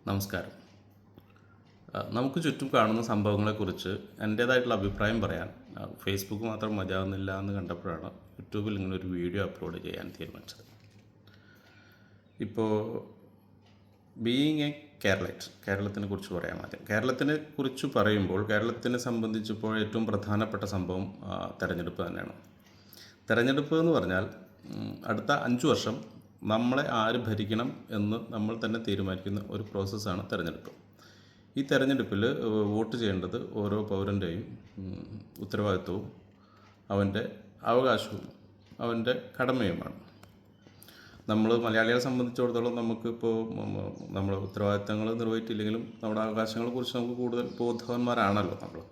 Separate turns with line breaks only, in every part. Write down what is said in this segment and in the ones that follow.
നമസ്കാരം. നമുക്ക് ചുറ്റും കാണുന്ന സംഭവങ്ങളെക്കുറിച്ച് എൻ്റേതായിട്ടുള്ള അഭിപ്രായം പറയാൻ ഫേസ്ബുക്ക് മാത്രം മതിയാകുന്നില്ല എന്ന് കണ്ടപ്പോഴാണ് യൂട്യൂബിൽ ഇങ്ങനെ ഒരു വീഡിയോ അപ്ലോഡ് ചെയ്യാൻ തീരുമാനിച്ചത്. ഇപ്പോൾ ബീയിങ് എ കേരളത്തിനെ കുറിച്ച് പറയാൻ ആദ്യം. കേരളത്തിനെ കുറിച്ച് പറയുമ്പോൾ കേരളത്തിനെ സംബന്ധിച്ചിപ്പോൾ ഏറ്റവും പ്രധാനപ്പെട്ട സംഭവം തെരഞ്ഞെടുപ്പ് തന്നെയാണ്. തെരഞ്ഞെടുപ്പ് എന്ന് പറഞ്ഞാൽ അടുത്ത 5 വർഷം നമ്മളെ ആര് ഭരിക്കണം എന്ന് നമ്മൾ തന്നെ തീരുമാനിക്കുന്ന ഒരു പ്രോസസ്സാണ് തെരഞ്ഞെടുപ്പ്. ഈ തെരഞ്ഞെടുപ്പിൽ വോട്ട് ചെയ്യേണ്ടത് ഓരോ പൗരൻ്റെയും ഉത്തരവാദിത്വവും അവൻ്റെ അവകാശവും അവൻ്റെ കടമയുമാണ്. നമ്മൾ മലയാളികളെ സംബന്ധിച്ചിടത്തോളം നമുക്കിപ്പോൾ നമ്മുടെ ഉത്തരവാദിത്തങ്ങൾ നിർവഹിച്ചില്ലെങ്കിലും നമ്മുടെ അവകാശങ്ങളെക്കുറിച്ച് നമുക്ക് കൂടുതൽ ബോധവാന്മാരാണല്ലോ നമ്മൾ.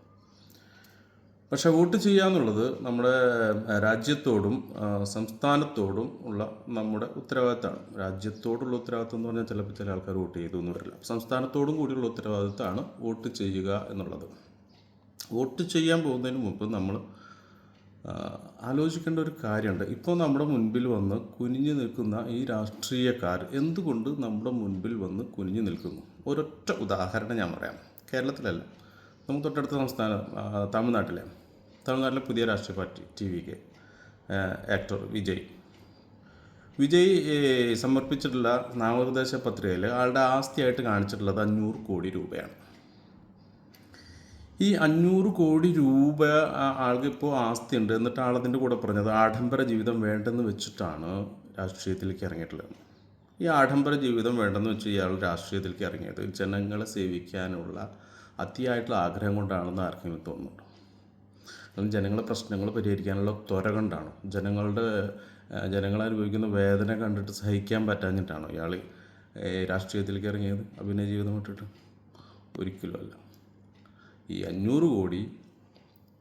പക്ഷേ വോട്ട് ചെയ്യുക എന്നുള്ളത് നമ്മുടെ രാജ്യത്തോടും സംസ്ഥാനത്തോടും ഉള്ള നമ്മുടെ ഉത്തരവാദിത്തമാണ്. രാജ്യത്തോടുള്ള ഉത്തരവാദിത്തം എന്ന് പറഞ്ഞാൽ ചിലപ്പോൾ ചില ആൾക്കാർ വോട്ട് ചെയ്തൊന്നും വരില്ല. സംസ്ഥാനത്തോടും കൂടിയുള്ള ഉത്തരവാദിത്തമാണ് വോട്ട് ചെയ്യുക എന്നുള്ളത്. വോട്ട് ചെയ്യാൻ പോകുന്നതിന് മുമ്പ് നമ്മൾ ആലോചിക്കേണ്ട ഒരു കാര്യമുണ്ട്. ഇപ്പോൾ നമ്മുടെ മുൻപിൽ വന്ന് കുനിഞ്ഞു നിൽക്കുന്ന ഈ രാഷ്ട്രീയക്കാർ എന്തുകൊണ്ട് നമ്മുടെ മുൻപിൽ വന്ന് കുനിഞ്ഞു നിൽക്കുന്നു? ഒരൊറ്റ ഉദാഹരണം ഞാൻ പറയാം. കേരളത്തിലല്ല, നമുക്ക് തൊട്ടടുത്ത സംസ്ഥാനം തമിഴ്നാട്ടിലെ പുതിയ രാഷ്ട്രീയ പാർട്ടി TVK ആക്ടർ വിജയ് സമർപ്പിച്ചിട്ടുള്ള നാമനിർദ്ദേശ പത്രികയിൽ ആളുടെ ആസ്തിയായിട്ട് കാണിച്ചിട്ടുള്ളത് 500 കോടി രൂപയാണ്. ഈ 500 കോടി രൂപ ആൾക്ക് ഇപ്പോൾ ആസ്തി ഉണ്ട്. എന്നിട്ട് ആളതിൻ്റെ കൂടെ പറഞ്ഞത് ആഡംബര ജീവിതം വേണ്ടെന്ന് വെച്ചിട്ടാണ് രാഷ്ട്രീയത്തിലേക്ക് ഇറങ്ങിയിട്ടുള്ളത്. ഈ ആഡംബര ജീവിതം വേണ്ടെന്ന് വെച്ച് ഇയാൾ രാഷ്ട്രീയത്തിലേക്ക് ഇറങ്ങിയത് ജനങ്ങളെ സേവിക്കാനുള്ള അതിയായിട്ടുള്ള ആഗ്രഹം കൊണ്ടാണെന്ന് ആർക്കെങ്കിലും തോന്നുന്നുണ്ട്. അല്ലെങ്കിൽ ജനങ്ങളുടെ പ്രശ്നങ്ങൾ പരിഹരിക്കാനുള്ള ത്വര കൊണ്ടാണോ? ജനങ്ങൾ അനുഭവിക്കുന്ന വേദന കണ്ടിട്ട് സഹിക്കാൻ പറ്റാഞ്ഞിട്ടാണോ ഇയാൾ രാഷ്ട്രീയത്തിലേക്ക് ഇറങ്ങിയത് അഭിനയ ജീവിതം വിട്ടിട്ട്? ഒരിക്കലും അല്ല. ഈ 500 കോടി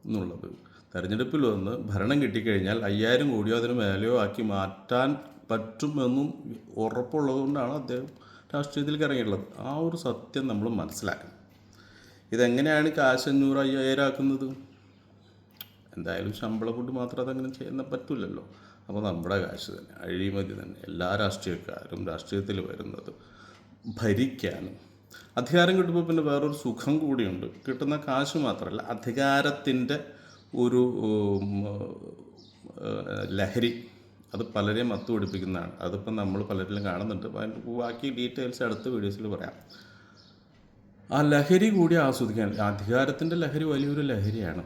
എന്നുള്ളത് തെരഞ്ഞെടുപ്പിൽ വന്ന് ഭരണം കിട്ടിക്കഴിഞ്ഞാൽ 5000 കോടിയോ അതിന് മേലെയോ ആക്കി മാറ്റാൻ പറ്റുമെന്നും ഉറപ്പുള്ളതുകൊണ്ടാണ് അദ്ദേഹം രാഷ്ട്രീയത്തിലേക്ക് ഇറങ്ങിയിട്ടുള്ളത്. ആ ഒരു സത്യം നമ്മൾ മനസ്സിലാക്കണം. ഇതെങ്ങനെയാണ് കാശ് 500 5000 ആക്കുന്നത്? എന്തായാലും ശമ്പളം കൊണ്ട് മാത്രം അതങ്ങനെ ചെയ്യാൻ പറ്റില്ലല്ലോ. അപ്പോൾ നമ്മുടെ കാശ് തന്നെ, അഴിമതി തന്നെ. എല്ലാ രാഷ്ട്രീയക്കാരും രാഷ്ട്രീയത്തിൽ വരുന്നത് ഭരിക്കാനും. അധികാരം കിട്ടുമ്പോൾ പിന്നെ വേറൊരു സുഖം കൂടിയുണ്ട്. കിട്ടുന്ന കാശ് മാത്രമല്ല, അധികാരത്തിൻ്റെ ഒരു ലഹരി, അത് പലരെയും മത്തു പിടിപ്പിക്കുന്നതാണ്. അതിപ്പം നമ്മൾ പലരിലും കാണുന്നുണ്ട്. ബാക്കി ഡീറ്റെയിൽസ് അടുത്ത വീഡിയോസിൽ പറയാം. ആ ലഹരി കൂടി ആസ്വദിക്കാൻ, അധികാരത്തിൻ്റെ ലഹരി വലിയൊരു ലഹരിയാണ്.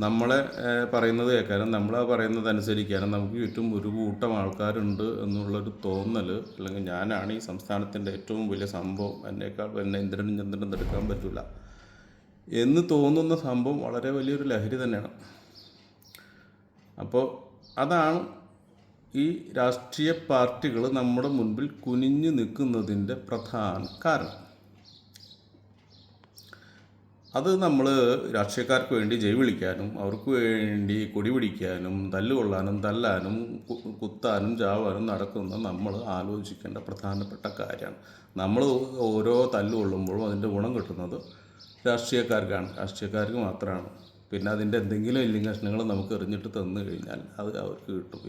നമ്മളെ പറയുന്നത് കേൾക്കാനും നമ്മളെ പറയുന്നത് അനുസരിക്കാനും നമുക്ക് ചുറ്റും ഒരു കൂട്ടം ആൾക്കാരുണ്ട് എന്നുള്ളൊരു തോന്നൽ, അല്ലെങ്കിൽ ഞാനാണ് ഈ സംസ്ഥാനത്തിൻ്റെ ഏറ്റവും വലിയ സംഭവം, എന്നെ ഇന്ദ്രനും ചന്ദ്രനും എടുക്കാൻ പറ്റില്ല എന്ന് തോന്നുന്ന സംഭവം വളരെ വലിയൊരു ലഹരി തന്നെയാണ്. അപ്പോൾ അതാണ് ഈ രാഷ്ട്രീയ പാർട്ടികൾ നമ്മുടെ മുൻപിൽ കുനിഞ്ഞു നിൽക്കുന്നതിൻ്റെ പ്രധാന കാരണം. അത് നമ്മൾ രാഷ്ട്രീയക്കാർക്ക് വേണ്ടി ജയ് വിളിക്കാനും അവർക്ക് വേണ്ടി കൊടി പിടിക്കാനും തല്ലുകൊള്ളാനും തല്ലാനും കുത്താനും ചാവാനും നടക്കുന്ന നമ്മൾ ആലോചിക്കേണ്ട പ്രധാനപ്പെട്ട കാര്യമാണ്. നമ്മൾ ഓരോ തല്ലുകൊള്ളുമ്പോഴും അതിൻ്റെ ഗുണം കിട്ടുന്നത് രാഷ്ട്രീയക്കാർക്ക് മാത്രമാണ്. പിന്നെ അതിൻ്റെ എന്തെങ്കിലും എല്ലും കഷ്ണങ്ങൾ നമുക്ക് എറിഞ്ഞിട്ട് തന്നു കഴിഞ്ഞാൽ അത് അവർക്ക് കിട്ടും.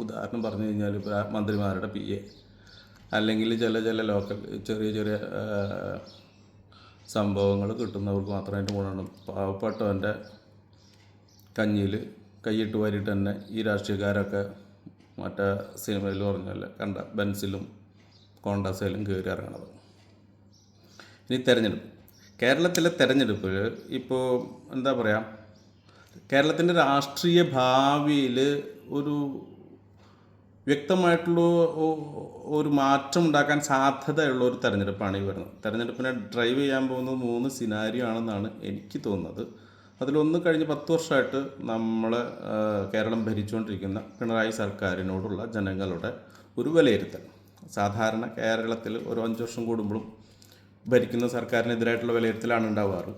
ഉദാഹരണം പറഞ്ഞു കഴിഞ്ഞാൽ ഇപ്പോൾ മന്ത്രിമാരുടെ PA അല്ലെങ്കിൽ ചില ലോക്കൽ ചെറിയ സംഭവങ്ങൾ കിട്ടുന്നവർക്ക് മാത്രമായിട്ട് ഗുണമാണ്. പാവപ്പെട്ടവൻ്റെ കഞ്ഞിയിൽ കൈയിട്ട് വാരിയിട്ട് തന്നെ ഈ രാഷ്ട്രീയക്കാരൊക്കെ മറ്റേ സിനിമയിൽ പറഞ്ഞല്ലേ കണ്ട ബെൻസിലും കോണ്ടാസയിലും കയറി ഇറങ്ങണത്. ഇനി കേരളത്തിലെ തെരഞ്ഞെടുപ്പിൽ ഇപ്പോൾ എന്താ പറയുക, കേരളത്തിൻ്റെ രാഷ്ട്രീയ ഭാവിയിൽ ഒരു വ്യക്തമായിട്ടുള്ള ഒരു മാറ്റം ഉണ്ടാക്കാൻ സാധ്യതയുള്ള ഒരു തെരഞ്ഞെടുപ്പാണ് ഈ വരുന്നത്. തെരഞ്ഞെടുപ്പിനെ ഡ്രൈവ് ചെയ്യാൻ പോകുന്നത് 3 സിനാരിയോ ആണെന്നാണ് എനിക്ക് തോന്നുന്നത്. അതിലൊന്ന്, കഴിഞ്ഞ 10 വർഷമായിട്ട് നമ്മൾ കേരളം ഭരിച്ചുകൊണ്ടിരിക്കുന്ന പിണറായി സർക്കാരിനോടുള്ള ജനങ്ങളുടെ ഒരു വിലയിരുത്തൽ. സാധാരണ കേരളത്തിൽ ഒരു 5 വർഷം കൂടുമ്പോഴും ഭരിക്കുന്ന സർക്കാരിനെതിരായിട്ടുള്ള വിലയിരുത്തലാണ് ഉണ്ടാവാറ്.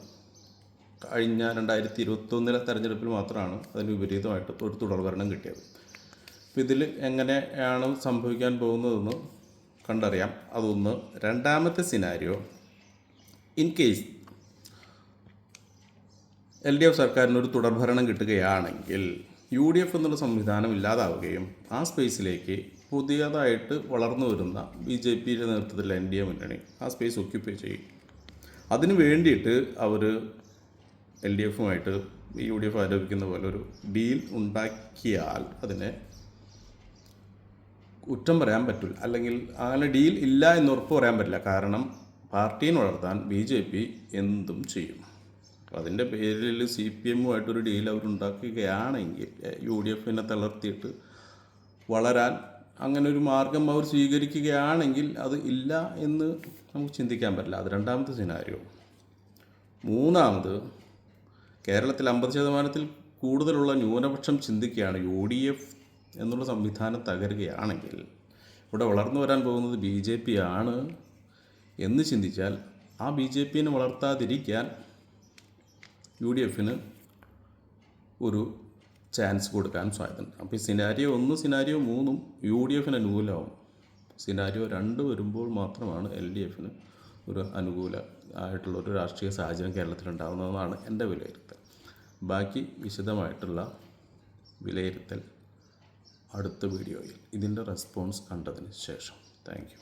കഴിഞ്ഞ 2021 തെരഞ്ഞെടുപ്പിൽ മാത്രമാണ് അതിന് വിപരീതമായിട്ട് ഒരു തുടർഭരണം കിട്ടിയത്. അപ്പോൾ ഇതിൽ എങ്ങനെയാണ് സംഭവിക്കാൻ പോകുന്നതെന്ന് കണ്ടറിയാം. അതൊന്ന്. രണ്ടാമത്തെ സിനാരിയോ, ഇൻ കേസ് LDF സർക്കാരിന് ഒരു തുടർഭരണം കിട്ടുകയാണെങ്കിൽ UDF എന്നുള്ള സംവിധാനം ഇല്ലാതാവുകയും ആ സ്പേസിലേക്ക് പുതിയതായിട്ട് വളർന്നു വരുന്ന ബി ജെ പിയുടെ നേതൃത്വത്തിൽ എൻ ഡി എ മുന്നണി ആ സ്പേസ് ഒക്യുപ്പൈ ചെയ്യും. അതിന് വേണ്ടിയിട്ട് അവർ എൽ ഡി എഫുമായിട്ട് യു ഡി എഫ് ആരോപിക്കുന്ന പോലെ ഒരു ഡീൽ ഉണ്ടാക്കിയാൽ അതിനെ കുറ്റം പറയാൻ പറ്റില്ല, അല്ലെങ്കിൽ അങ്ങനെ ഡീൽ ഇല്ല എന്ന് ഉറപ്പ് പറയാൻ പറ്റില്ല. കാരണം പാർട്ടീനെ വളർത്താൻ ബി ജെ പി എന്തും ചെയ്യും. അതിൻ്റെ പേരിൽ സി പി എമ്മുമായിട്ടൊരു ഡീൽ അവരുണ്ടാക്കുകയാണെങ്കിൽ യു ഡി എഫിനെ തളർത്തിയിട്ട് വളരാൻ അങ്ങനെ ഒരു മാർഗം അവർ സ്വീകരിക്കുകയാണെങ്കിൽ അത് ഇല്ല എന്ന് നമുക്ക് ചിന്തിക്കാൻ പറ്റില്ല. അത് രണ്ടാമത്തെ സിനാരിയോ. മൂന്നാമത്, കേരളത്തിൽ 50% കൂടുതലുള്ള ന്യൂനപക്ഷം ചിന്തിക്കുകയാണ് യു ഡി എഫ് എന്നുള്ള സംവിധാനം തകരുകയാണെങ്കിൽ ഇവിടെ വളർന്നു വരാൻ പോകുന്നത് ബി ജെ പി ആണ് എന്ന് ചിന്തിച്ചാൽ ആ ബി ജെ പിനെ വളർത്താതിരിക്കാൻ യു ഡി എഫിന് ഒരു ചാൻസ് കൊടുക്കാൻ സാധ്യതയുണ്ട്. അപ്പോൾ ഈ സിനാരിയോ 1, സിനാരിയോ 3 യു ഡി എഫിന് അനുകൂലമാവും. സിനാരിയോ 2 വരുമ്പോൾ മാത്രമാണ് എൽ ഡി എഫിന് ഒരു അനുകൂല ആയിട്ടുള്ളൊരു രാഷ്ട്രീയ സാഹചര്യം കേരളത്തിലുണ്ടാകുന്നതെന്നാണ് എൻ്റെ വിലയിരുത്തൽ. ബാക്കി വിശദമായിട്ടുള്ള വിലയിരുത്തൽ അടുത്ത വീഡിയോയിൽ ഇതിൻ്റെ റെസ്പോൺസ് കണ്ടതിന് ശേഷം. Thank you.